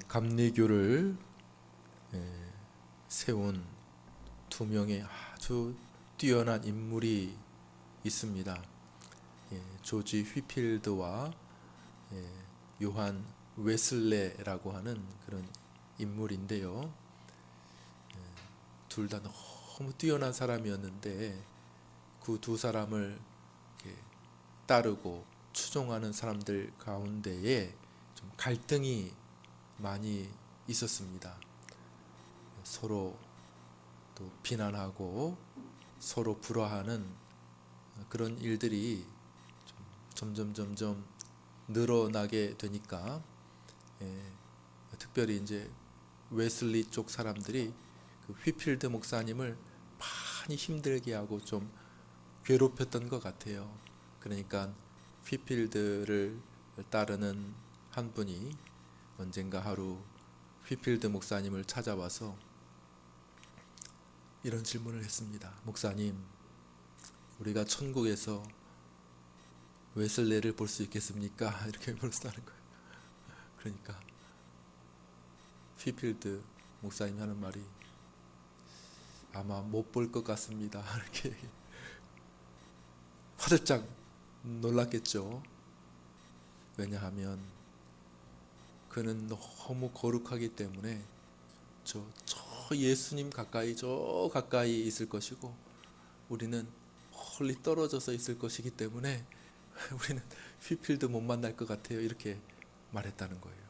감리교를 세운 두 명의 아주 뛰어난 인물이 있습니다. 조지 휘필드와 요한 웨슬레라고 하는 그런 인물인데요. 둘 다 너무 뛰어난 사람이었는데 그 두 사람을 따르고 추종하는 사람들 가운데에 좀 갈등이 많이 있었습니다. 서로 또 비난하고 서로 불화하는 그런 일들이 점점 늘어나게 되니까 특별히 이제 웨슬리 쪽 사람들이 그 휘필드 목사님을 많이 힘들게 하고 좀 괴롭혔던 것 같아요. 그러니까 휘필드를 따르는 한 분이 언젠가 하루 휘필드 목사님을 찾아와서 이런 질문을 했습니다. 목사님, 우리가 천국에서 웨슬레를 볼 수 있겠습니까? 이렇게 물었다는 거예요. 그러니까 휘필드 목사님이 하는 말이 아마 못 볼 것 같습니다. 이렇게 화들짝 놀랐겠죠. 왜냐하면 그는 너무 거룩하기 때문에 저 예수님 가까이 저 가까이 있을 것이고 우리는 멀리 떨어져서 있을 것이기 때문에 우리는 휘필드 못 만날 것 같아요. 이렇게 말했다는 거예요.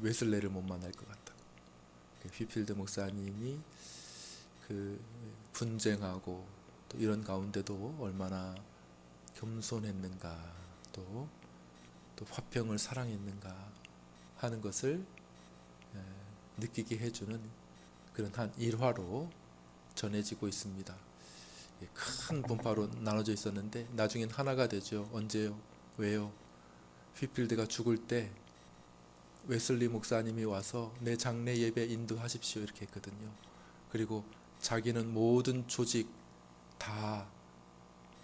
웨슬레를 못 만날 것 같다고. 휘필드 목사님이 그 분쟁하고 또 이런 가운데도 얼마나 겸손했는가, 또 화평을 사랑했는가 하는 것을 느끼게 해주는 그런 한 일화로 전해지고 있습니다. 큰 분파로 나눠져 있었는데 나중엔 하나가 되죠. 언제요? 왜요? 휘필드가 죽을 때 웨슬리 목사님이 와서 내 장례 예배 인도하십시오 이렇게 했거든요. 그리고 자기는 모든 조직 다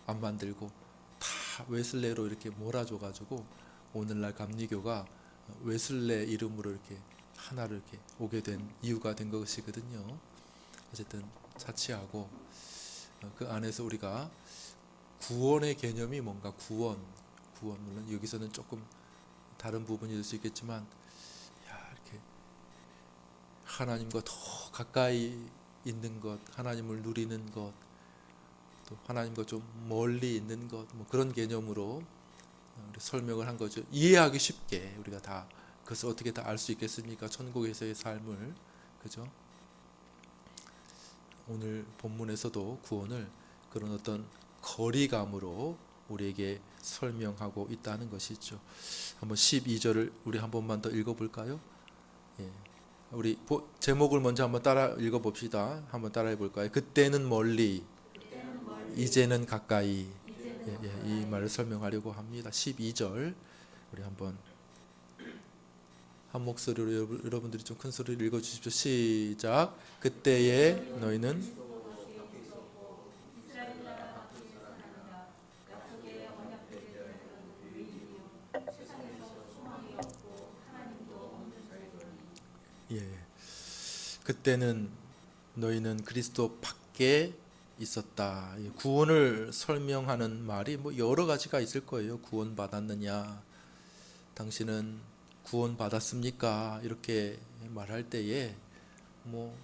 안 만들고 다 웨슬레로 이렇게 몰아줘가지고 오늘날 감리교가 웨슬레 이름으로 이렇게 하나로 이렇게 오게 된 이유가 된 것이거든요. 어쨌든 차치하고 그 안에서 우리가 구원의 개념이 뭔가 구원 물론 여기서는 조금 다른 부분이 될 수 있겠지만 이렇게 하나님과 더 가까이 있는 것, 하나님을 누리는 것, 또 하나님과 좀 멀리 있는 것, 뭐 그런 개념으로 우리 설명을 한 거죠. 이해하기 쉽게 우리가 다 그것을 어떻게 다 알 수 있겠습니까? 천국에서의 삶을, 그죠? 오늘 본문에서도 구원을 그런 어떤 거리감으로 우리에게 설명하고 있다는 것이죠. 한번 12절을 우리 한 번만 더 읽어볼까요? 우리 제목을 먼저 한번 따라 읽어봅시다. 한번 따라해 볼까요? 그때는 멀리, 이제는 가까이. 이 말을 설명하려고 합니다. 12절 우리 한번 한 목소리로 여러분들이 좀 큰 소리를 읽어주십시오. 시작. 그때에 너희는 그때는 너희는 그리스도 밖에 있었다. 구원을 설명하는 말이 뭐 여러 가지가 있을 거예요. 구원 받았느냐, 당신은 구원 받았습니까? 이렇게 말할 때에 뭐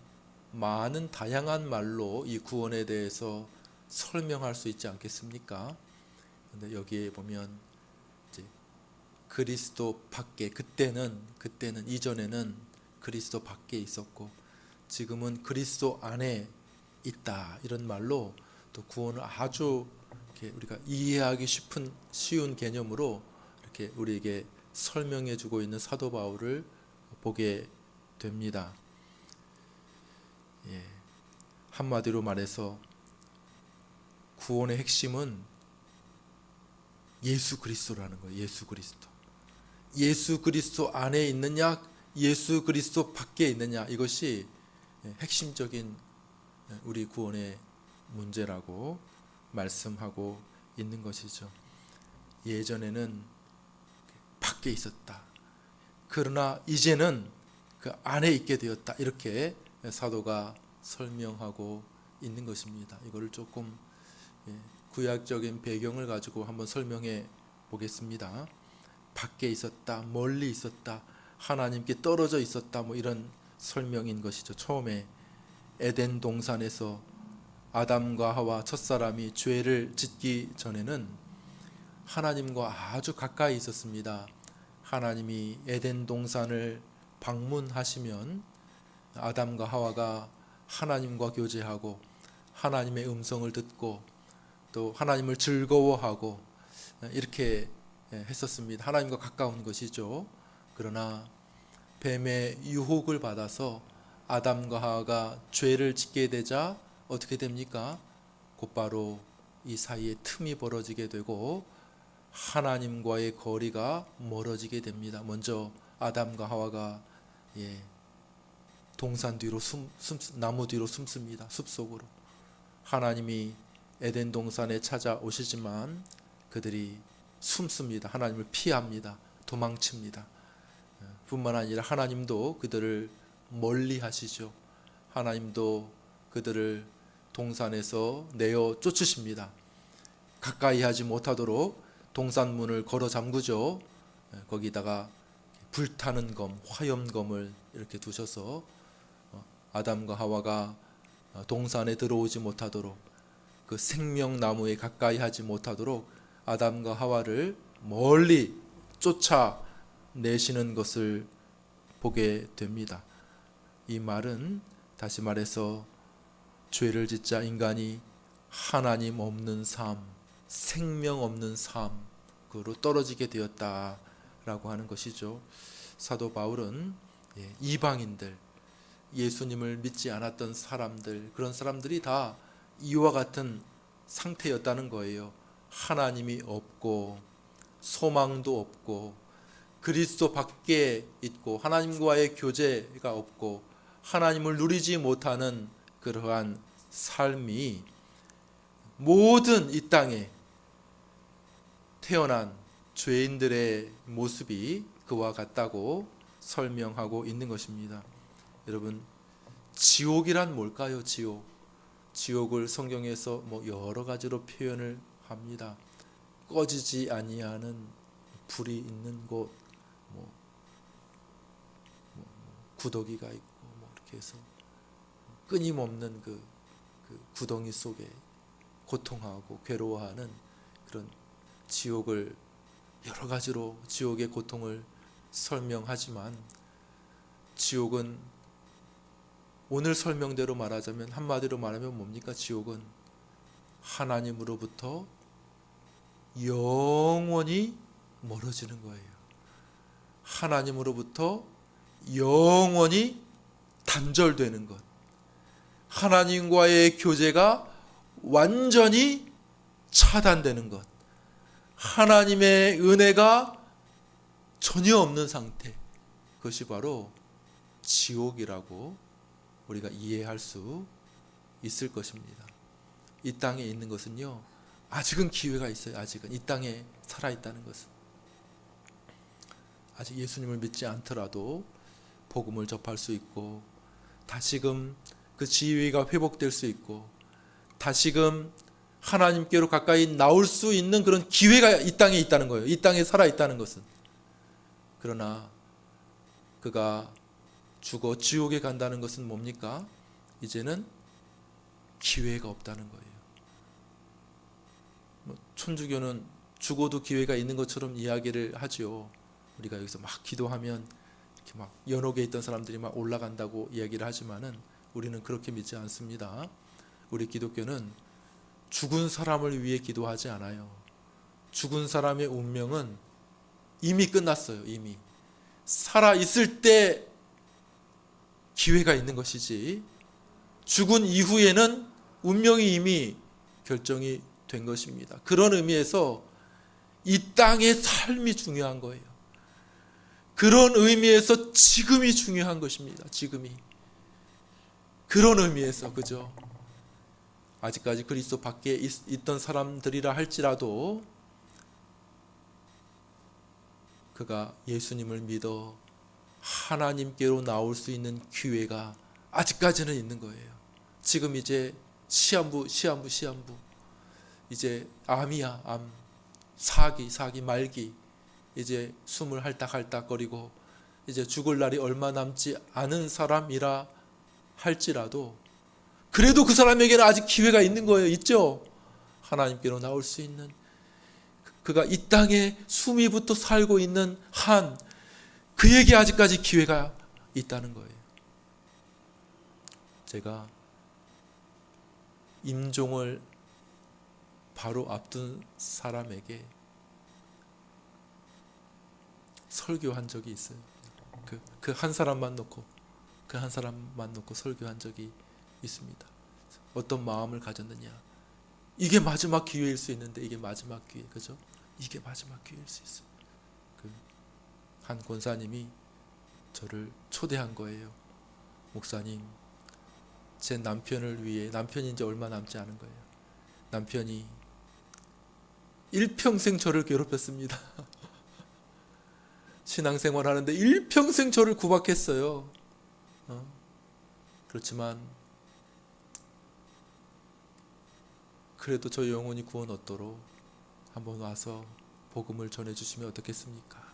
많은 다양한 말로 이 구원에 대해서 설명할 수 있지 않겠습니까? 근데 여기에 보면 이제 그리스도 밖에, 그때는 이전에는 그리스도 밖에 있었고 지금은 그리스도 안에 있다, 이런 말로 또 구원을 아주 이렇게 우리가 이해하기 쉬운 개념으로 이렇게 우리에게 설명해 주고 있는 사도 바울을 보게 됩니다. 한마디로 말해서 구원의 핵심은 예수 그리스도라는 거예요. 예수 그리스도 안에 있느냐, 예수 그리스도 밖에 있느냐, 이것이 핵심적인 우리 구원의 문제라고 말씀하고 있는 것이죠. 예전에는 밖에 있었다. 그러나 이제는 그 안에 있게 되었다. 이렇게 사도가 설명하고 있는 것입니다. 이거를 조금 구약적인 배경을 가지고 한번 설명해 보겠습니다. 밖에 있었다, 멀리 있었다, 하나님께 떨어져 있었다, 뭐 이런 설명인 것이죠. 처음에 에덴 동산에서 아담과 하와 첫사람이 죄를 짓기 전에는 하나님과 아주 가까이 있었습니다. 하나님이 에덴 동산을 방문하시면 아담과 하와가 하나님과 교제하고 하나님의 음성을 듣고 또 하나님을 즐거워하고 이렇게 했었습니다. 하나님과 가까운 것이죠. 그러나 뱀의 유혹을 받아서 아담과 하와가 죄를 짓게 되자 어떻게 됩니까? 곧바로 이 사이에 틈이 벌어지게 되고 하나님과의 거리가 멀어지게 됩니다. 먼저 아담과 하와가 동산 뒤로 나무 뒤로 숨습니다. 숲속으로. 하나님이 에덴 동산에 찾아오시지만 그들이 숨습니다. 하나님을 피합니다. 도망칩니다. 뿐만 아니라 하나님도 그들을 멀리 하시죠. 하나님도 그들을 동산에서 내어 쫓으십니다. 가까이 하지 못하도록 동산문을 걸어 잠그죠. 거기다가 불타는 검, 화염검을 이렇게 두셔서 아담과 하와가 동산에 들어오지 못하도록 그 생명나무에 가까이 하지 못하도록 아담과 하와를 멀리 쫓아내시는 것을 보게 됩니다. 이 말은 다시 말해서 죄를 짓자 인간이 하나님 없는 삶, 생명 없는 삶으로 떨어지게 되었다라고 하는 것이죠. 사도 바울은 이방인들, 예수님을 믿지 않았던 사람들, 그런 사람들이 다 이와 같은 상태였다는 거예요. 하나님이 없고 소망도 없고 그리스도 밖에 있고 하나님과의 교제가 없고 하나님을 누리지 못하는 그러한 삶이 모든 이 땅에 태어난 죄인들의 모습이 그와 같다고 설명하고 있는 것입니다. 여러분, 지옥이란 뭘까요? 지옥을 성경에서 여러 가지로 표현을 합니다. 꺼지지 아니하는 불이 있는 곳, 구더기가 있고 이렇게 해서 끊임없는 그 구덩이 속에 고통하고 괴로워하는 그런 지옥을 여러 가지로 지옥의 고통을 설명하지만 지옥은 오늘 설명대로 말하자면 한마디로 말하면 뭡니까? 지옥은 하나님으로부터 영원히 멀어지는 거예요. 하나님으로부터 영원히 단절되는 것. 하나님과의 교제가 완전히 차단되는 것. 하나님의 은혜가 전혀 없는 상태. 그것이 바로 지옥이라고 우리가 이해할 수 있을 것입니다. 이 땅에 있는 것은요, 아직은 기회가 있어요. 아직은 이 땅에 살아있다는 것은. 아직 예수님을 믿지 않더라도 복음을 접할 수 있고 다시금 그 지위가 회복될 수 있고 다시금 하나님께로 가까이 나올 수 있는 그런 기회가 이 땅에 있다는 거예요. 이 땅에 살아있다는 것은. 그러나 그가 죽어 지옥에 간다는 것은 뭡니까? 이제는 기회가 없다는 거예요. 천주교는 죽어도 기회가 있는 것처럼 이야기를 하죠. 우리가 여기서 막 기도하면 이렇게 막 연옥에 있던 사람들이 막 올라간다고 이야기를 하지만은 우리는 그렇게 믿지 않습니다. 우리 기독교는 죽은 사람을 위해 기도하지 않아요. 죽은 사람의 운명은 이미 끝났어요. 이미 살아 있을 때 기회가 있는 것이지 죽은 이후에는 운명이 이미 결정이 된 것입니다. 그런 의미에서 이 땅의 삶이 중요한 거예요. 그런 의미에서 지금이 중요한 것입니다. 지금이. 그런 의미에서, 그죠? 아직까지 그리스도 밖에 있던 사람들이라 할지라도 그가 예수님을 믿어 하나님께로 나올 수 있는 기회가 아직까지는 있는 거예요. 지금 이제 시한부 이제 암이야, 암. 사기 말기. 이제 숨을 할딱할딱거리고 이제 죽을 날이 얼마 남지 않은 사람이라 할지라도 그래도 그 사람에게는 아직 기회가 있는 거예요. 있죠? 하나님께로 나올 수 있는, 그가 이 땅에 숨이 붙어 살고 있는 한 그에게 아직까지 기회가 있다는 거예요. 제가 임종을 바로 앞둔 사람에게 설교한 적이 있어요. 그 한 사람만 놓고 설교한 적이 있습니다. 어떤 마음을 가졌느냐? 이게 마지막 기회일 수 있는데, 이게 마지막 기회, 그죠? 이게 마지막 기회일 수 있어요. 한 권사님이 저를 초대한 거예요. 목사님, 제 남편을 위해, 남편이 이제 얼마 남지 않은 거예요. 남편이 일평생 저를 괴롭혔습니다. 신앙생활 하는데 일평생 저를 구박했어요. 그렇지만 그래도 저 영혼이 구원 얻도록 한번 와서 복음을 전해주시면 어떻겠습니까?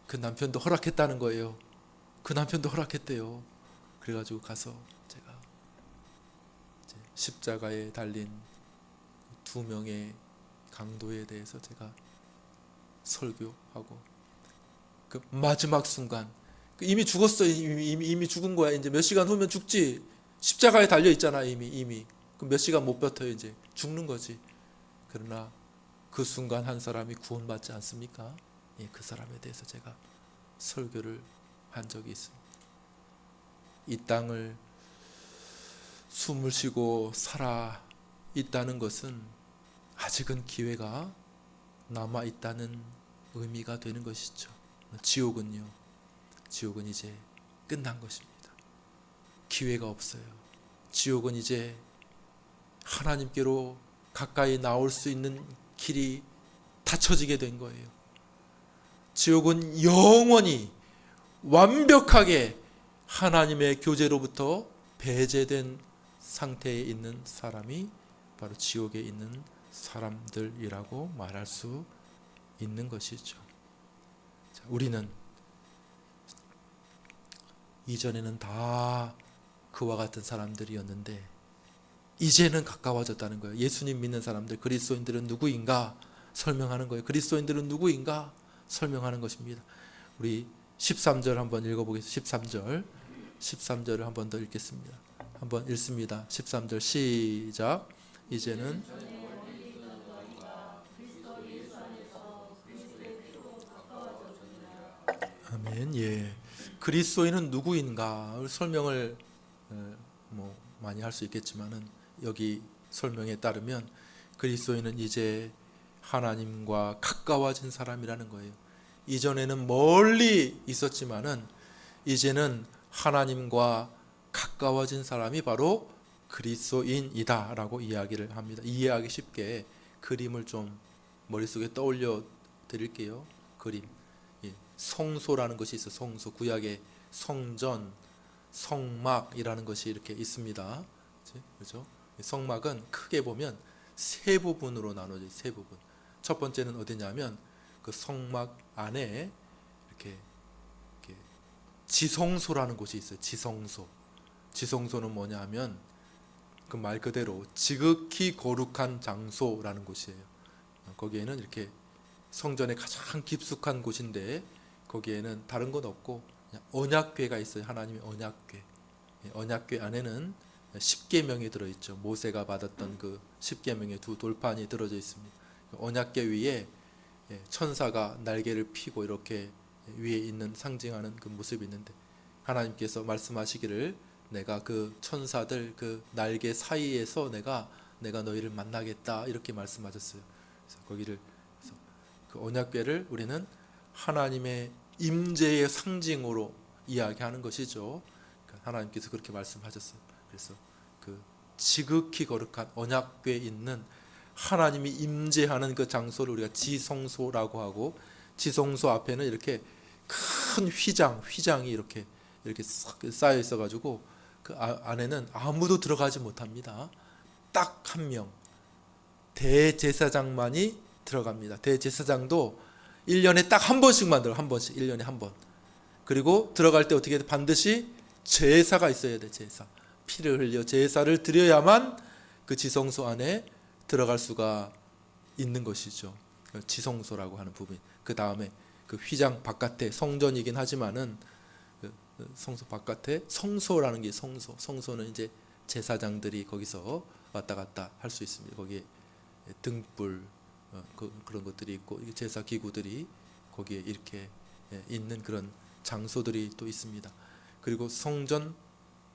그 남편도 허락했다는 거예요. 그 남편도 허락했대요. 그래가지고 가서 제가 십자가에 달린 두 명의 강도에 대해서 제가 설교하고, 그 마지막 순간, 이미 죽었어. 이미 죽은 거야. 이제 몇 시간 후면 죽지. 십자가에 달려 있잖아. 이미 그 몇 시간 못 버텨. 이제 죽는 거지. 그러나 그 순간 한 사람이 구원받지 않습니까? 예, 그 사람에 대해서 제가 설교를 한 적이 있습니다. 이 땅을 숨을 쉬고 살아 있다는 것은 아직은 기회가 남아 있다는 의미가 되는 것이죠. 지옥은 이제 끝난 것입니다. 기회가 없어요. 지옥은 이제 하나님께로 가까이 나올 수 있는 길이 닫혀지게 된 거예요. 지옥은 영원히 완벽하게 하나님의 교제로부터 배제된 상태에 있는 사람이 바로 지옥에 있는 사람들이라고 말할 수 있는 것이죠. 자, 우리는 이전에는 다 그와 같은 사람들이었는데 이제는 가까워졌다는 거예요. 예수님 믿는 사람들, 그리스도인들은 누구인가 설명하는 거예요. 그리스도인들은 누구인가 설명하는 것입니다. 우리 13절 한번 읽어보겠습니다. 13절을 한번 더 읽겠습니다. 한번 읽습니다. 13절 시작. 이제는 아멘. 예. 그리스도인은 누구인가 설명을 많이 할 수 있겠지만은 여기 설명에 따르면 그리스도인은 이제 하나님과 가까워진 사람이라는 거예요. 이전에는 멀리 있었지만은 이제는 하나님과 가까워진 사람이 바로 그리스도인이다라고 이야기를 합니다. 이해하기 쉽게 그림을 좀 머릿속에 떠올려 드릴게요. 그림. 성소라는 것이 있어요. 성소, 구약의 성전, 성막이라는 것이 이렇게 있습니다. 그렇죠? 성막은 크게 보면 세 부분으로 나눠져 있어요. 세 부분. 첫 번째는 어디냐면 그 성막 안에 이렇게 지성소라는 곳이 있어요. 지성소. 지성소는 뭐냐면 그 말 그대로 지극히 거룩한 장소라는 곳이에요. 거기에는 이렇게 성전의 가장 깊숙한 곳인데 거기에는 다른 건 없고 그냥 언약궤가 있어요. 하나님의 언약궤. 언약궤 안에는 십계명이 들어있죠. 모세가 받았던 그 십계명의 두 돌판이 들어져 있습니다. 언약궤 위에 천사가 날개를 펴고 이렇게 위에 있는 상징하는 그 모습이 있는데 하나님께서 말씀하시기를 내가 그 천사들 그 날개 사이에서 내가 너희를 만나겠다 이렇게 말씀하셨어요. 그래서 거기를 그 언약궤를 우리는 하나님의 임재의 상징으로 이야기하는 것이죠. 하나님께서 그렇게 말씀하셨어요. 그래서 그 지극히 거룩한 언약궤에 있는 하나님이 임재하는 그 장소를 우리가 지성소라고 하고 지성소 앞에는 이렇게 큰 휘장이 이렇게 쌓여 있어가지고 그 안에는 아무도 들어가지 못합니다. 딱 한 명, 대제사장만이 들어갑니다. 대제사장도 1년에 딱 한 번씩만 들어, 한 번씩, 1년에 한 번. 그리고 들어갈 때 어떻게 반드시 제사가 있어야 돼. 제사, 피를 흘려 제사를 드려야만 그 지성소 안에 들어갈 수가 있는 것이죠. 지성소라고 하는 부분. 그 다음에 그 휘장 바깥에 성전이긴 하지만은 그 성소 바깥에 성소라는 게 성소는 이제 제사장들이 거기서 왔다 갔다 할 수 있습니다. 거기에 등불 그런 것들이 있고 제사 기구들이 거기에 이렇게 있는 그런 장소들이 또 있습니다. 그리고 성전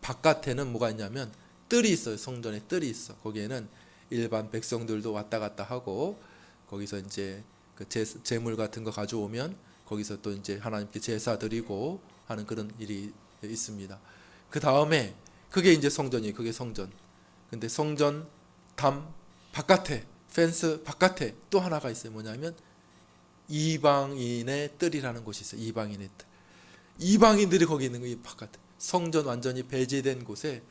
바깥에는 뭐가 있냐면 뜰이 있어요. 성전에 뜰이 있어. 거기에는 일반 백성들도 왔다 갔다 하고 거기서 이제 그 제물 같은 거 가져오면 거기서 또 이제 하나님께 제사 드리고 하는 그런 일이 있습니다. 그 다음에 그게 이제 성전이에요. 그게 성전. 근데 성전 담 바깥에 펜스 바깥에 또 하나가 있어요. 뭐냐면 이방인의 뜰이라는 곳이 있어요. 이방인의 뜰. 이방인들이 거기 있는 거예요. 바깥에. 성전 완전히 배제된 곳에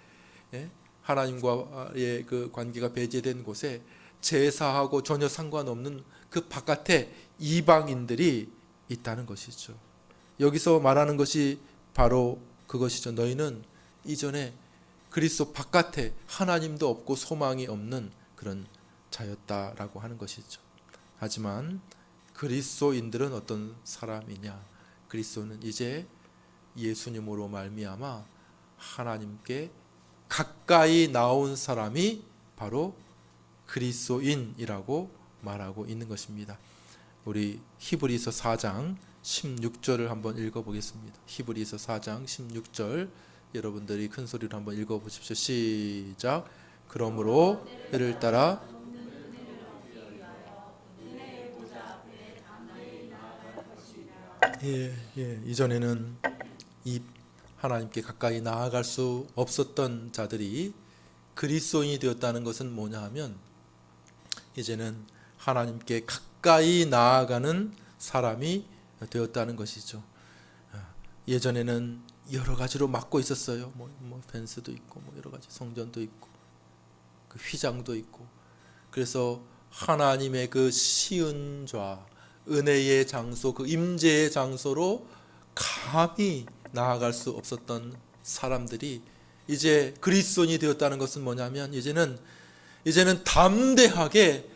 하나님과의 그 관계가 배제된 곳에 제사하고 전혀 상관없는 그 바깥에 이방인들이 있다는 것이죠. 여기서 말하는 것이 바로 그것이죠. 너희는 이전에 그리스도 바깥에 하나님도 없고 소망이 없는 그런 자였다라고 하는 것이죠. 하지만 그리스도인들은 어떤 사람이냐? 그리스도는 이제 예수님으로 말미암아 하나님께 가까이 나온 사람이 바로 그리스도인이라고 말하고 있는 것입니다. 우리 히브리서 4장 16절을 한번 읽어보겠습니다. 히브리서 4장 16절 여러분들이 큰 소리로 한번 읽어보십시오. 시작. 그러므로 때를 따라 이전에는 이 하나님께 가까이 나아갈 수 없었던 자들이 그리스도인이 되었다는 것은 뭐냐 하면 이제는 하나님께 가까이 나아가는 사람이 되었다는 것이죠. 예전에는 여러 가지로 막고 있었어요. 뭐 펜스도 있고 뭐 여러 가지 성전도 있고 그 휘장도 있고 그래서 하나님의 그 시은좌 은혜의 장소 그 임재의 장소로 감히 나아갈 수 없었던 사람들이 이제 그리스도인이 되었다는 것은 뭐냐면 이제는 담대하게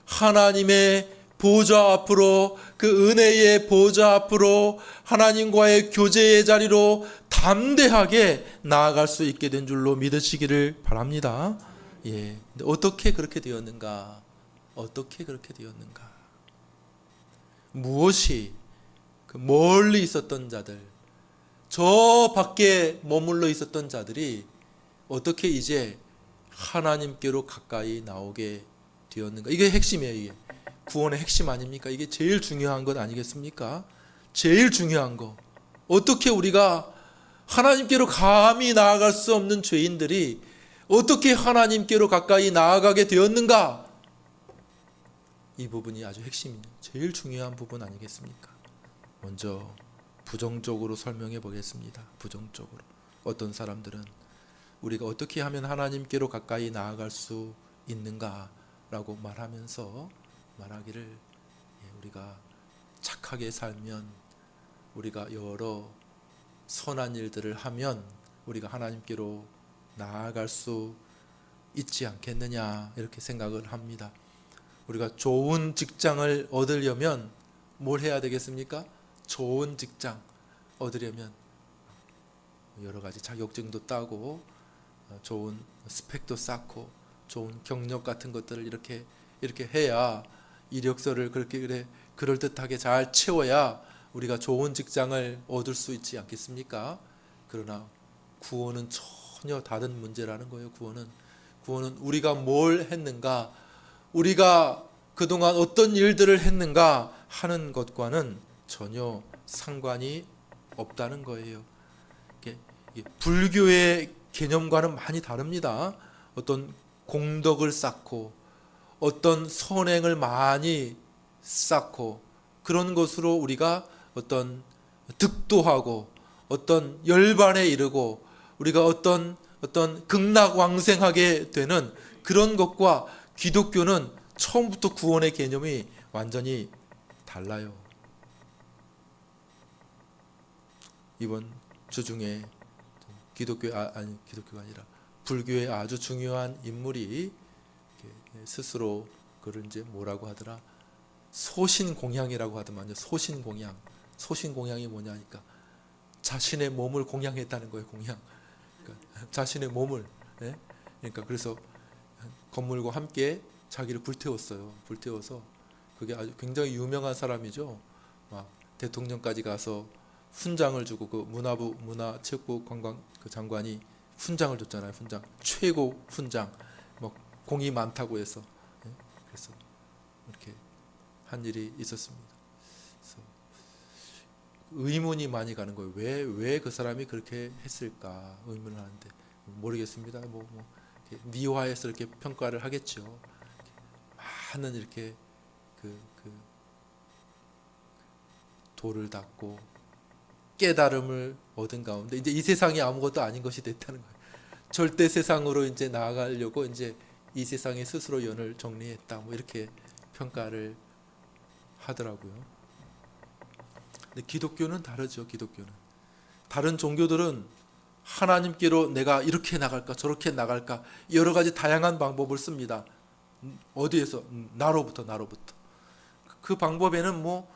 하나님의 보좌 앞으로 그 은혜의 보좌 앞으로 하나님과의 교제의 자리로 담대하게 나아갈 수 있게 된 줄로 믿으시기를 바랍니다. 근데 어떻게 그렇게 되었는가? 무엇이 그 멀리 있었던 자들, 저 밖에 머물러 있었던 자들이 어떻게 이제 하나님께로 가까이 나오게 되었는가? 이게 핵심이에요. 이게 구원의 핵심 아닙니까? 이게 제일 중요한 것 아니겠습니까? 제일 중요한 거. 어떻게 우리가 하나님께로 감히 나아갈 수 없는 죄인들이 어떻게 하나님께로 가까이 나아가게 되었는가? 이 부분이 아주 핵심이에요. 제일 중요한 부분 아니겠습니까? 먼저 부정적으로 설명해 보겠습니다. 부정적으로. 어떤 사람들은 우리가 어떻게 하면 하나님께로 가까이 나아갈 수 있는가라고 말하기를 우리가 착하게 살면 우리가 여러 선한 일들을 하면 우리가 하나님께로 나아갈 수 있지 않겠느냐 이렇게 생각을 합니다. 우리가 좋은 직장을 얻으려면 뭘 해야 되겠습니까? 좋은 직장 얻으려면 여러 가지 자격증도 따고 좋은 스펙도 쌓고 좋은 경력 같은 것들을 이렇게 해야 이력서를 그렇게 그럴듯하게 잘 채워야 우리가 좋은 직장을 얻을 수 있지 않겠습니까? 그러나 구원은 전혀 다른 문제라는 거예요. 구원은 우리가 뭘 했는가, 우리가 그동안 어떤 일들을 했는가 하는 것과는 전혀 상관이 없다는 거예요. 불교의 개념과는 많이 다릅니다. 어떤 공덕을 쌓고 어떤 선행을 많이 쌓고 그런 것으로 우리가 어떤 득도하고 어떤 열반에 이르고 우리가 어떤 극락왕생하게 되는 그런 것과 기독교는 처음부터 구원의 개념이 완전히 달라요. 이번 주 중에 기독교가 아니라 불교의 아주 중요한 인물이 스스로 그를 이제 뭐라고 하더라? 소신공양이라고 하더만요. 소신공양이 뭐냐니까 자신의 몸을 공양했다는 거예요. 공양. 그러니까 자신의 몸을. 예? 그러니까 그래서 건물과 함께 자기를 불태웠어요. 불태워서 그게 아주 굉장히 유명한 사람이죠. 막 대통령까지 가서 훈장을 주고 그 문화체육부 관광 그 장관이 훈장을 줬잖아요. 훈장 최고 훈장. 뭐 공이 많다고 해서 예? 그래서 이렇게 한 일이 있었습니다. 그래서 의문이 많이 가는 거예요. 왜 그 사람이 그렇게 했을까 의문을 하는데 모르겠습니다. 뭐 미화해서 이렇게 평가를 하겠죠. 많은 이렇게 그 돌을 닦고 깨달음을 얻은 가운데 이제 이 세상이 아무것도 아닌 것이 됐다는 거예요. 절대 세상으로 이제 나아가려고 이제 이 세상에 스스로 연을 정리했다. 뭐 이렇게 평가를 하더라고요. 근데 기독교는 다르죠. 기독교는 다른 종교들은 하나님께로 내가 이렇게 나갈까 저렇게 나갈까 여러 가지 다양한 방법을 씁니다. 어디에서? 나로부터. 그 방법에는 뭐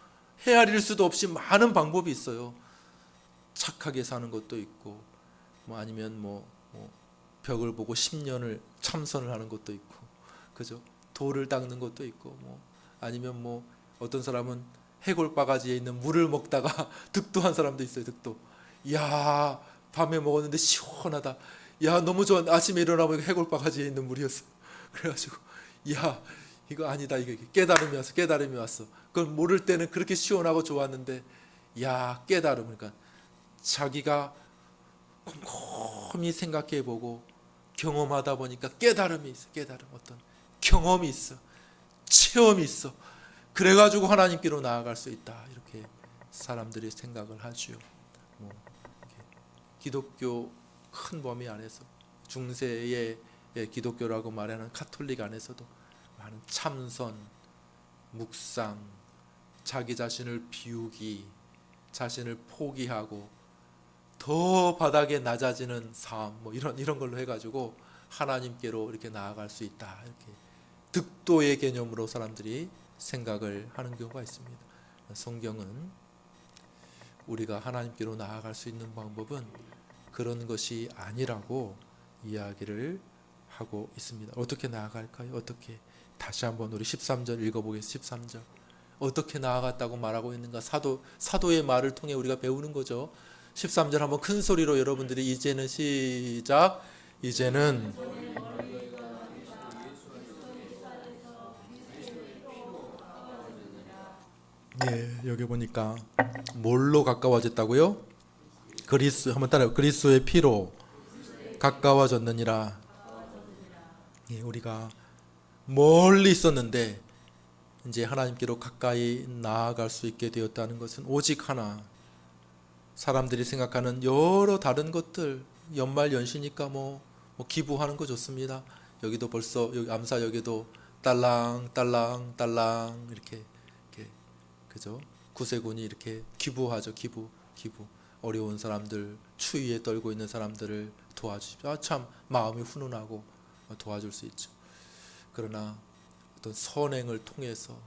헤아릴 수도 없이 많은 방법이 있어요. 착하게 사는 것도 있고 뭐 아니면 뭐 벽을 보고 10년을 참선을 하는 것도 있고 그죠? 돌을 닦는 것도 있고 뭐 아니면 뭐 어떤 사람은 해골 바가지에 있는 물을 먹다가 득도한 사람도 있어요. 득도. 야 밤에 먹었는데 시원하다. 야 너무 좋아. 아침에 일어나보니까 해골 바가지에 있는 물이었어. 그래가지고 야 이거 아니다. 이게 깨달음이 왔어. 그걸 모를 때는 그렇게 시원하고 좋았는데 야 깨달음. 그러니까 자기가 곰곰이 생각해보고 경험하다 보니까 깨달음이 있어. 어떤 경험이 있어. 체험이 있어. 그래가지고 하나님께로 나아갈 수 있다. 이렇게 사람들이 생각을 하죠. 뭐 기독교 큰 범위 안에서 중세의 기독교라고 말하는 카톨릭 안에서도 많은 참선, 묵상, 자기 자신을 비우기, 자신을 포기하고 더 바닥에 낮아지는 삶, 뭐 이런 걸로 해가지고 하나님께로 이렇게 나아갈 수 있다. 이렇게 득도의 개념으로 사람들이 생각을 하는 경우가 있습니다. 성경은 우리가 하나님께로 나아갈 수 있는 방법은 그런 것이 아니라고 이야기를 하고 있습니다. 어떻게 나아갈까요? 어떻게? 다시 한번 우리 13절 읽어보겠습니다. 13절 어떻게 나아갔다고 말하고 있는가? 사도의 말을 통해 우리가 배우는 거죠. 13절 한번 큰 소리로 여러분들이 이제는 시작. 이제는 여기 보니까 뭘로 가까워졌다고요? 그리스 한번 따라요. 그리스도의 피로 가까워졌느니라. 우리가 멀리 있었는데 이제 하나님께로 가까이 나아갈 수 있게 되었다는 것은 오직 하나. 사람들이 생각하는 여러 다른 것들 연말 연시니까 뭐 기부하는 거 좋습니다. 여기도 벌써 여기 암사역에도 딸랑 이렇게 그죠? 구세군이 이렇게 기부하죠. 기부 어려운 사람들 추위에 떨고 있는 사람들을 도와주십시오. 참 마음이 훈훈하고 도와줄 수 있죠. 그러나 어떤 선행을 통해서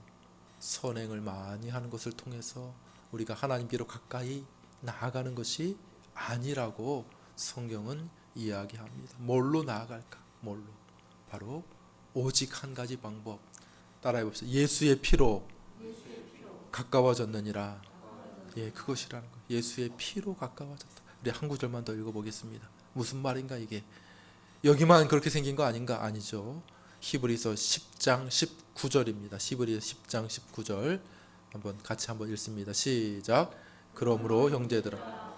선행을 많이 하는 것을 통해서 우리가 하나님께로 가까이 나아가는 것이 아니라고 성경은 이야기합니다. 뭘로 나아갈까? 뭘로? 바로 오직 한 가지 방법. 따라해 봅시다. 예수의 피로 가까워졌느니라. 그것이라는 거예요. 예수의 피로 가까워졌다. 우리 한 구절만 더 읽어보겠습니다. 무슨 말인가 이게? 여기만 그렇게 생긴 거 아닌가? 아니죠. 히브리서 10장 19절입니다. 히브리서 10장 19절 한번 같이 한번 읽습니다. 시작. 그러므로 형제들아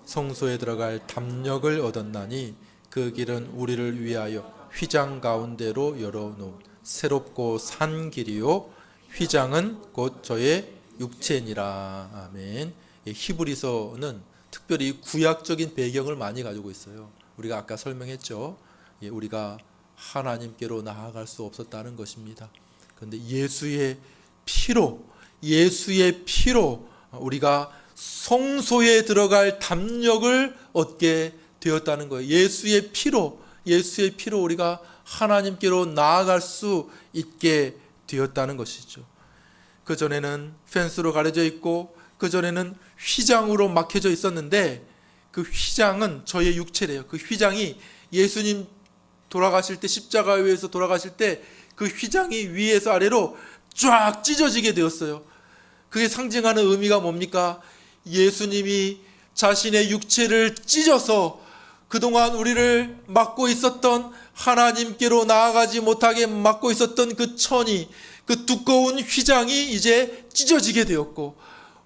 성소에 들어갈 담력을 얻었나니 그 길은 우리를 위하여 휘장 가운데로 열어놓은 새롭고 산 길이요 휘장은 곧 저의 육체니라. 아멘. 히브리서는 특별히 구약적인 배경을 많이 가지고 있어요. 우리가 아까 설명했죠. 우리가 하나님께로 나아갈 수 없었다는 것입니다. 그런데 예수의 피로 우리가 성소에 들어갈 담력을 얻게 되었다는 거예요. 예수의 피로 우리가 하나님께로 나아갈 수 있게 되었다는 것이죠. 그전에는 펜스로 가려져 있고 그전에는 휘장으로 막혀져 있었는데 그 휘장은 저의 육체래요. 그 휘장이 예수님 돌아가실 때, 십자가에 의해서 돌아가실 때 그 휘장이 위에서 아래로 쫙 찢어지게 되었어요. 그게 상징하는 의미가 뭡니까? 예수님이 자신의 육체를 찢어서 그동안 우리를 막고 있었던, 하나님께로 나아가지 못하게 막고 있었던 그 천이, 그 두꺼운 휘장이 이제 찢어지게 되었고,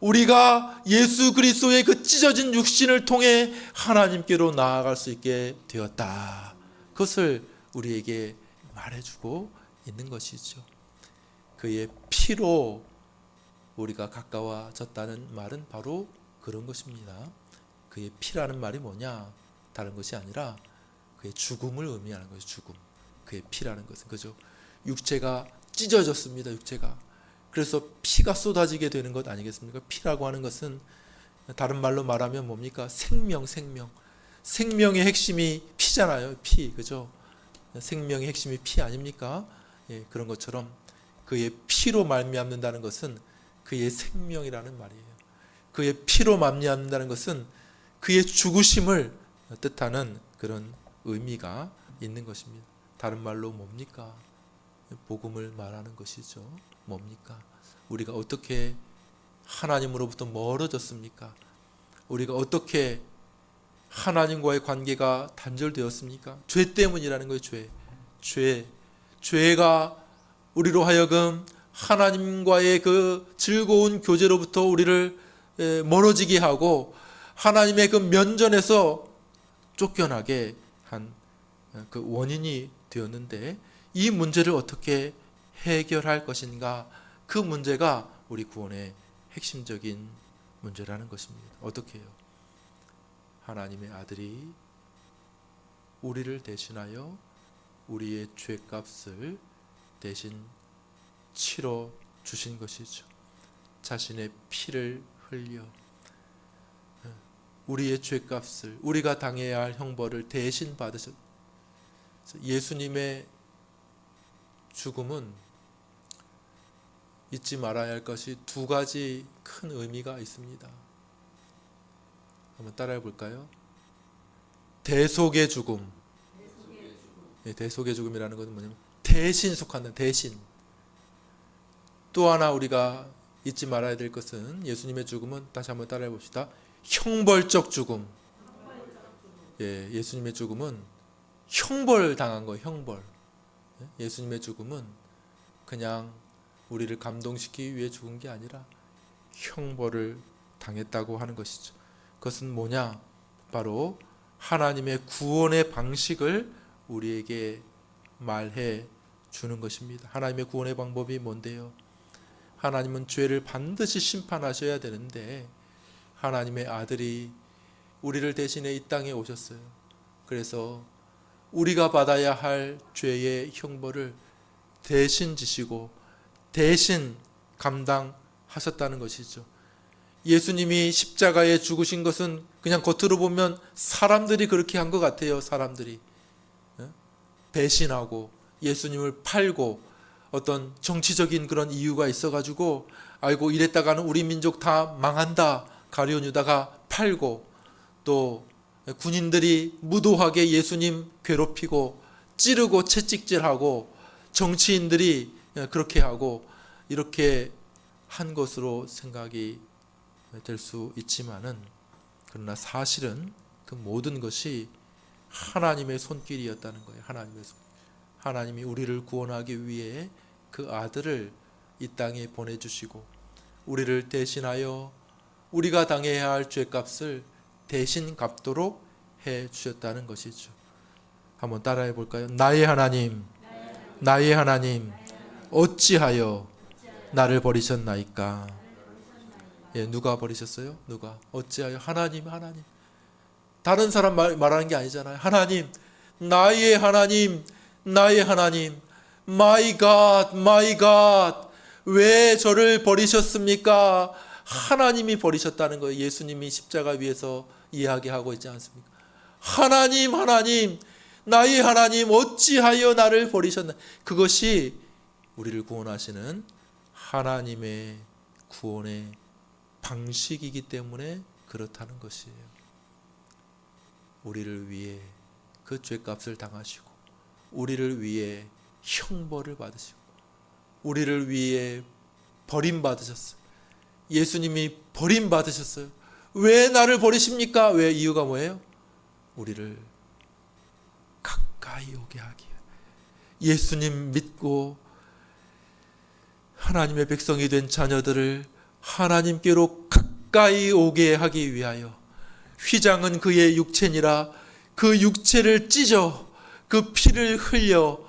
우리가 예수 그리스도의 그 찢어진 육신을 통해 하나님께로 나아갈 수 있게 되었다. 그것을 우리에게 말해주고 있는 것이죠. 그의 피로 우리가 가까워졌다는 말은 바로 그런 것입니다. 그의 피라는 말이 뭐냐? 다른 것이 아니라 그의 죽음을 의미하는 것이죠. 죽음. 그의 피라는 것은 그죠. 육체가 찢어졌습니다. 육체가. 그래서 피가 쏟아지게 되는 것 아니겠습니까? 피라고 하는 것은 다른 말로 말하면 뭡니까? 생명. 생명의 핵심이 피잖아요. 피. 그죠? 생명의 핵심이 피 아닙니까? 그런 것처럼 그의 피로 말미암는다는 것은 그의 생명이라는 말이에요. 그의 피로 말미암는다는 것은 그의 죽으심을 뜻하는 그런 의미가 있는 것입니다. 다른 말로 뭡니까? 복음을 말하는 것이죠. 뭡니까? 우리가 어떻게 하나님으로부터 멀어졌습니까? 우리가 어떻게 하나님과의 관계가 단절되었습니까? 죄 때문이라는 거예요. 죄가 우리로 하여금 하나님과의 그 즐거운 교제로부터 우리를 멀어지게 하고 하나님의 그 면전에서 쫓겨나게 한 그 원인이 되었는데, 이 문제를 어떻게 해결할 것인가? 그 문제가 우리 구원의 핵심적인 문제라는 것입니다. 어떻게 해요? 하나님의 아들이 우리를 대신하여 우리의 죄값을 대신 치러 주신 것이죠. 자신의 피를 흘려 우리의 죄값을, 우리가 당해야 할 형벌을 대신 받으셨. 예수님의 죽음은 잊지 말아야 할 것이 두 가지 큰 의미가 있습니다. 한번 따라해 볼까요? 대속의 죽음. 대속의 죽음이라는 것은 뭐냐면 대신 속한다. 대신. 또 하나 우리가 잊지 말아야 될 것은 예수님의 죽음은, 다시 한번 따라해 봅시다. 형벌적 죽음. 예수님의 죽음은 형벌 당한 거예요. 형벌. 예수님의 죽음은 그냥 우리를 감동시키기 위해 죽은 게 아니라 형벌을 당했다고 하는 것이죠. 그것은 뭐냐? 바로 하나님의 구원의 방식을 우리에게 말해 주는 것입니다. 하나님의 구원의 방법이 뭔데요? 하나님은 죄를 반드시 심판하셔야 되는데 하나님의 아들이 우리를 대신해 이 땅에 오셨어요. 그래서 우리가 받아야 할 죄의 형벌을 대신 지시고 대신 감당하셨다는 것이죠. 예수님이 십자가에 죽으신 것은 그냥 겉으로 보면 사람들이 그렇게 한 것 같아요. 사람들이 배신하고 예수님을 팔고 어떤 정치적인 그런 이유가 있어가지고 아이고 이랬다가는 우리 민족 다 망한다. 가룟 유다가 팔고, 또 군인들이 무도하게 예수님 괴롭히고 찌르고 채찍질하고 정치인들이 그렇게 하고 이렇게 한 것으로 생각이 될 수 있지만은, 그러나 사실은 그 모든 것이 하나님의 손길이었다는 거예요. 하나님의 손. 하나님이 우리를 구원하기 위해 그 아들을 이 땅에 보내주시고 우리를 대신하여 우리가 당해야 할 죄값을 대신 갚도록 해 주셨다는 것이죠. 한번 따라해 볼까요? 나의 하나님, 나의 하나님 어찌하여 나를 버리셨나이까. 예, 누가 버리셨어요? 누가? 어찌하여? 하나님. 다른 사람 말하는 게 아니잖아요. 하나님, 나의 하나님, 나의 하나님, my God, my God, 왜 저를 버리셨습니까? 하나님이 버리셨다는 거예요. 예수님이 십자가 위에서 이야기하고 있지 않습니까? 하나님, 나의 하나님 어찌하여 나를 버리셨나. 그것이 우리를 구원하시는 하나님의 구원의 방식이기 때문에 그렇다는 것이에요. 우리를 위해 그 죄값을 당하시고, 우리를 위해 형벌을 받으시고, 우리를 위해 버림받으셨어요. 예수님이 버림받으셨어요. 왜 나를 버리십니까? 왜? 이유가 뭐예요? 우리를 가까이 오게 하기 위해. 예수님 믿고 하나님의 백성이 된 자녀들을 하나님께로 가까이 오게 하기 위하여, 휘장은 그의 육체니라, 그 육체를 찢어 그 피를 흘려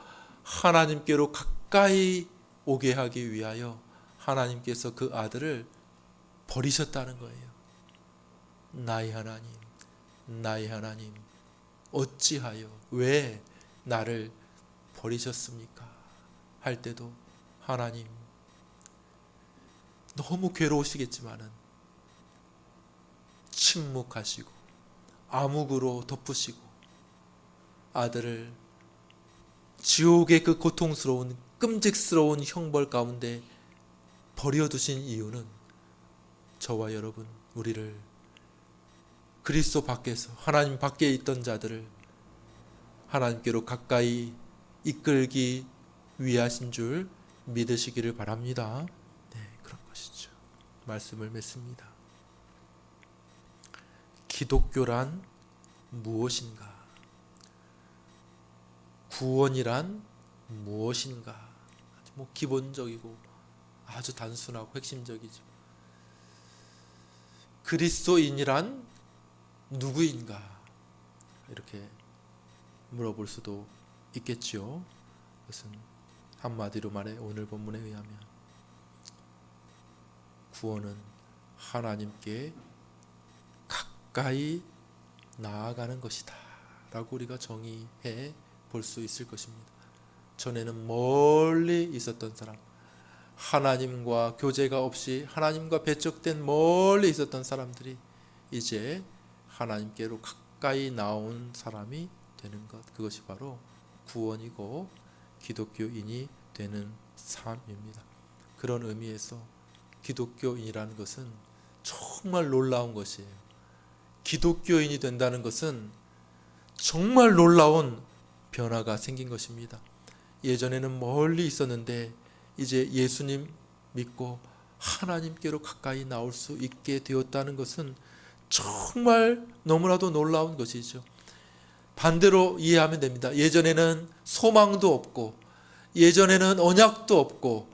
하나님께로 가까이 오게 하기 위하여 하나님께서 그 아들을 버리셨다는 거예요. 나의 하나님 어찌하여, 왜 나를 버리셨습니까? 할 때도 하나님 너무 괴로우시겠지만은 침묵하시고 암흑으로 덮으시고 아들을 지옥의 그 고통스러운 끔찍스러운 형벌 가운데 버려두신 이유는 저와 여러분, 우리를 그리스도 밖에서, 하나님 밖에 있던 자들을 하나님께로 가까이 이끌기 위하신 줄 믿으시기를 바랍니다. 네, 그런 것이죠. 말씀을 맺습니다. 기독교란 무엇인가? 구원이란 무엇인가? 뭐 기본적이고 아주 단순하고 핵심적이죠. 그리스도인이란 누구인가? 이렇게 물어볼 수도 있겠죠. 그것은 한마디로 말해 오늘 본문에 의하면 구원은 하나님께 가까이 나아가는 것이다 라고 우리가 정의해 볼 수 있을 것입니다. 전에는 멀리 있었던 사람, 하나님과 교제가 없이 하나님과 배척된 멀리 있었던 사람들이 이제 하나님께로 가까이 나온 사람이 되는 것, 그것이 바로 구원이고 기독교인이 되는 삶입니다. 그런 의미에서 기독교인이라는 것은 정말 놀라운 것이에요. 기독교인이 된다는 것은 정말 놀라운 변화가 생긴 것입니다. 예전에는 멀리 있었는데 이제 예수님 믿고 하나님께로 가까이 나올 수 있게 되었다는 것은 정말 너무나도 놀라운 것이죠. 반대로 이해하면 됩니다. 예전에는 소망도 없고, 예전에는 언약도 없고,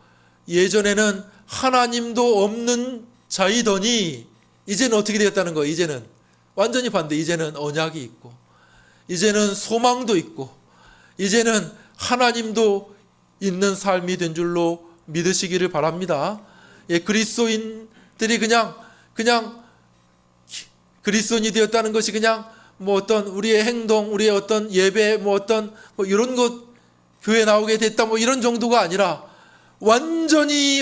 예전에는 하나님도 없는 자이더니 이제는 어떻게 되었다는 거예요? 이제는 완전히 반대. 이제는 언약이 있고, 이제는 소망도 있고, 이제는 하나님도 있는 삶이 된 줄로 믿으시기를 바랍니다. 예, 그리스도인들이 그냥 그리스도인이 되었다는 것이 그냥 뭐 어떤 우리의 행동, 우리의 어떤 예배, 뭐 어떤 뭐 이런 것 교회 나오게 됐다 뭐 이런 정도가 아니라 완전히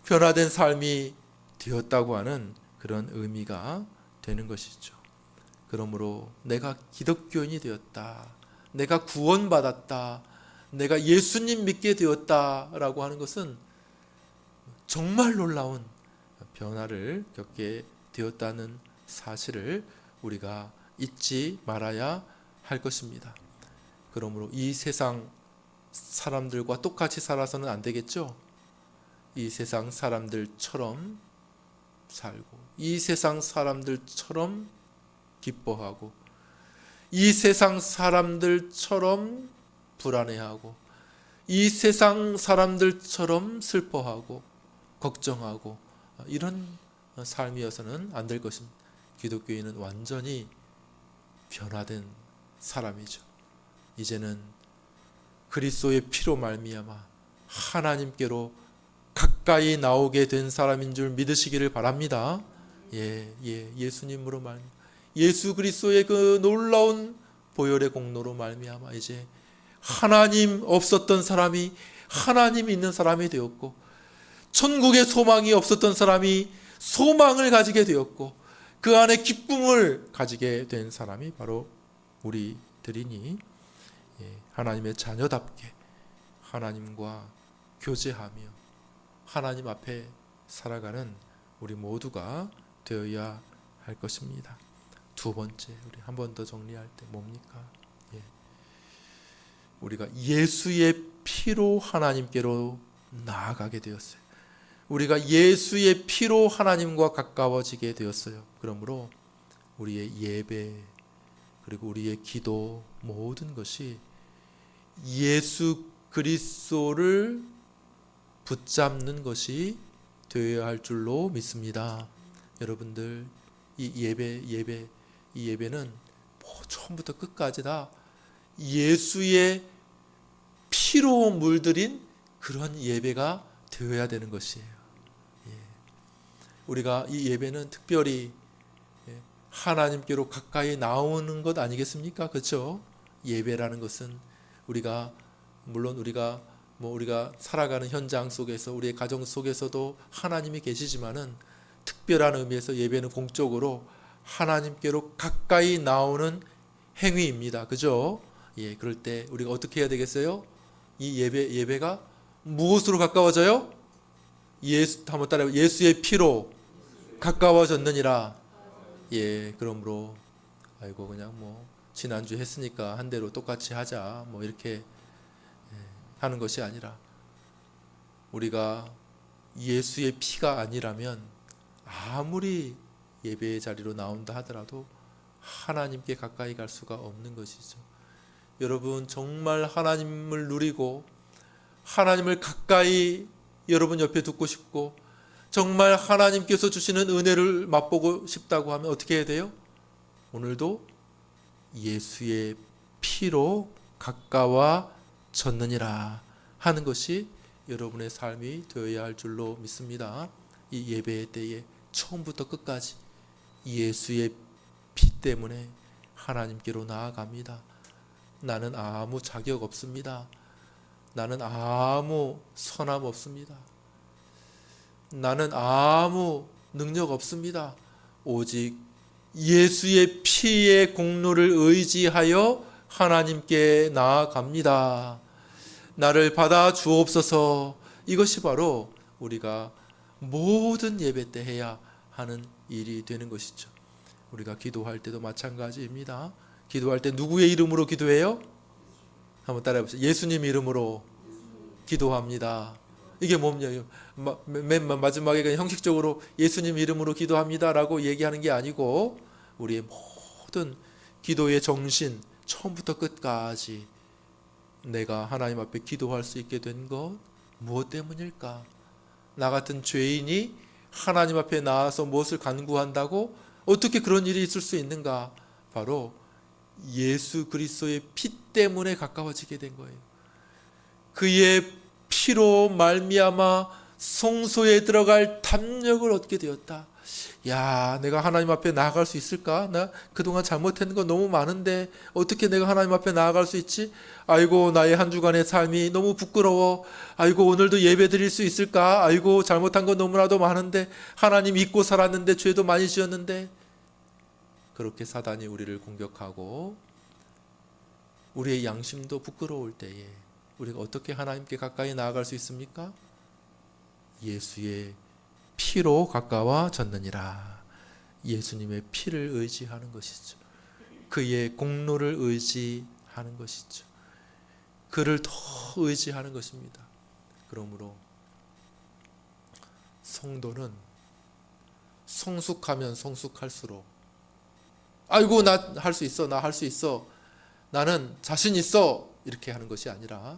변화된 삶이 되었다고 하는 그런 의미가 되는 것이죠. 그러므로 내가 기독교인이 되었다, 내가 구원받았다, 내가 예수님 믿게 되었다라고 하는 것은 정말 놀라운 변화를 겪게 되었다는 사실을 우리가 잊지 말아야 할 것입니다. 그러므로 이 세상 사람들과 똑같이 살아서는 안 되겠죠. 이 세상 사람들처럼 살고, 이 세상 사람들처럼 기뻐하고, 이 세상 사람들처럼 불안해하고, 이 세상 사람들처럼 슬퍼하고 걱정하고, 이런 삶이어서는 안 될 것입니다. 기독교인은 완전히 변화된 사람이죠. 이제는 그리스도의 피로 말미암아 하나님께로 가까이 나오게 된 사람인 줄 믿으시기를 바랍니다. 예수님으로 예수 그리스도의 그 놀라운 보혈의 공로로 말미암아 이제 하나님 없었던 사람이 하나님 있는 사람이 되었고, 천국의 소망이 없었던 사람이 소망을 가지게 되었고, 그 안에 기쁨을 가지게 된 사람이 바로 우리들이니 하나님의 자녀답게 하나님과 교제하며 하나님 앞에 살아가는 우리 모두가 되어야 할 것입니다. 두 번째, 우리 한 번 더 정리할 때 뭡니까? 우리가 예수의 피로 하나님께로 나아가게 되었어요. 우리가 예수의 피로 하나님과 가까워지게 되었어요. 그러므로 우리의 예배 그리고 우리의 기도 모든 것이 예수 그리스도를 붙잡는 것이 되어야 할 줄로 믿습니다. 여러분들 이 예배는 처음부터 끝까지 다 예수의 피로 물들인 그런 예배가 되어야 되는 것이에요. 우리가 이 예배는 특별히 하나님께로 가까이 나오는 것 아니겠습니까? 그렇죠? 예배라는 것은 물론 우리가 살아가는 현장 속에서 우리의 가정 속에서도 하나님이 계시지만은 특별한 의미에서 예배는 공적으로 하나님께로 가까이 나오는 행위입니다. 그죠? 그럴 때 우리가 어떻게 해야 되겠어요? 이 예배가 무엇으로 가까워져요? 한번 따라해요. 예수의 피로 가까워졌느니라. 그러므로 그냥 지난주 했으니까 한 대로 똑같이 하자 이렇게 하는 것이 아니라, 우리가 예수의 피가 아니라면 아무리 예배의 자리로 나온다 하더라도 하나님께 가까이 갈 수가 없는 것이죠. 여러분 정말 하나님을 누리고 하나님을 가까이 여러분 옆에 두고 싶고 정말 하나님께서 주시는 은혜를 맛보고 싶다고 하면 어떻게 해야 돼요? 오늘도 예수의 피로 가까워졌느니라 하는 것이 여러분의 삶이 되어야 할 줄로 믿습니다. 이 예배의 때에 처음부터 끝까지 예수의 피 때문에 하나님께로 나아갑니다. 나는 아무 자격 없습니다. 나는 아무 선함 없습니다. 나는 아무 능력 없습니다. 오직 예수의 피의 공로를 의지하여 하나님께 나아갑니다. 나를 받아 주옵소서. 이것이 바로 우리가 모든 예배 때 해야 하는 일이 되는 것이죠. 우리가 기도할 때도 마찬가지입니다. 기도할 때 누구의 이름으로 기도해요? 한번 따라해보세요. 예수님 이름으로 기도합니다. 이게 뭡니까? 맨 마지막에 그냥 형식적으로 예수님 이름으로 기도합니다라고 얘기하는 게 아니고, 우리의 모든 기도의 정신 처음부터 끝까지 내가 하나님 앞에 기도할 수 있게 된 것 무엇 때문일까? 나 같은 죄인이 하나님 앞에 나와서 무엇을 간구한다고 어떻게 그런 일이 있을 수 있는가? 바로 예수 그리스도의 피 때문에 가까워지게 된 거예요. 그의 피로 말미암아 성소에 들어갈 담력을 얻게 되었다. 내가 하나님 앞에 나아갈 수 있을까? 나 그동안 잘못한 거 너무 많은데 어떻게 내가 하나님 앞에 나아갈 수 있지? 아이고, 나의 한 주간의 삶이 너무 부끄러워. 아이고, 오늘도 예배 드릴 수 있을까? 아이고, 잘못한 거 너무나도 많은데, 하나님 잊고 살았는데, 죄도 많이 지었는데. 그렇게 사단이 우리를 공격하고 우리의 양심도 부끄러울 때에 우리가 어떻게 하나님께 가까이 나아갈 수 있습니까? 예수의 피로 가까워졌느니라. 예수님의 피를 의지하는 것이죠. 그의 공로를 의지하는 것이죠. 그를 더 의지하는 것입니다. 그러므로 성도는 성숙하면 성숙할수록 아이고, 나 할 수 있어, 나 할 수 있어, 나는 자신 있어, 이렇게 하는 것이 아니라,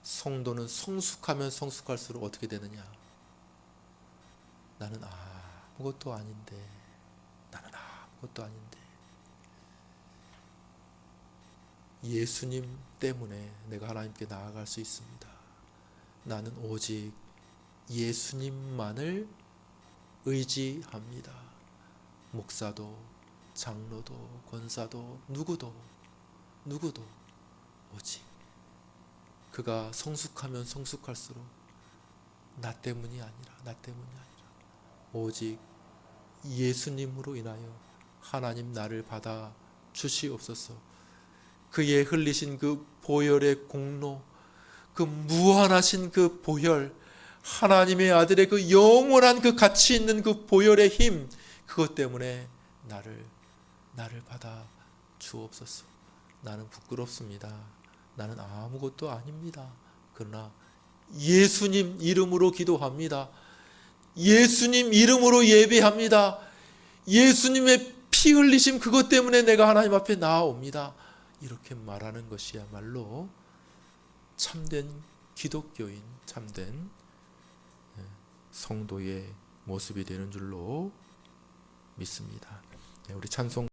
성도는 성숙하면 성숙할수록 어떻게 되느냐? 나는 아무것도 아닌데, 나는 아무것도 아닌데, 예수님 때문에 내가 하나님께 나아갈 수 있습니다. 나는 오직 예수님만을 의지합니다. 목사도 장로도 권사도 누구도 오직 그가 성숙하면 성숙할수록 나 때문이 아니라 오직 예수님으로 인하여 하나님 나를 받아 주시옵소서. 그의 흘리신 그 보혈의 공로, 그 무한하신 그 보혈, 하나님의 아들의 그 영원한 그 가치 있는 그 보혈의 힘, 그것 때문에 나를 받아 주옵소서. 나는 부끄럽습니다. 나는 아무것도 아닙니다. 그러나 예수님 이름으로 기도합니다. 예수님 이름으로 예배합니다. 예수님의 피 흘리심 그것 때문에 내가 하나님 앞에 나아옵니다. 이렇게 말하는 것이야말로 참된 기독교인, 참된 성도의 모습이 되는 줄로 믿습니다. 우리 찬송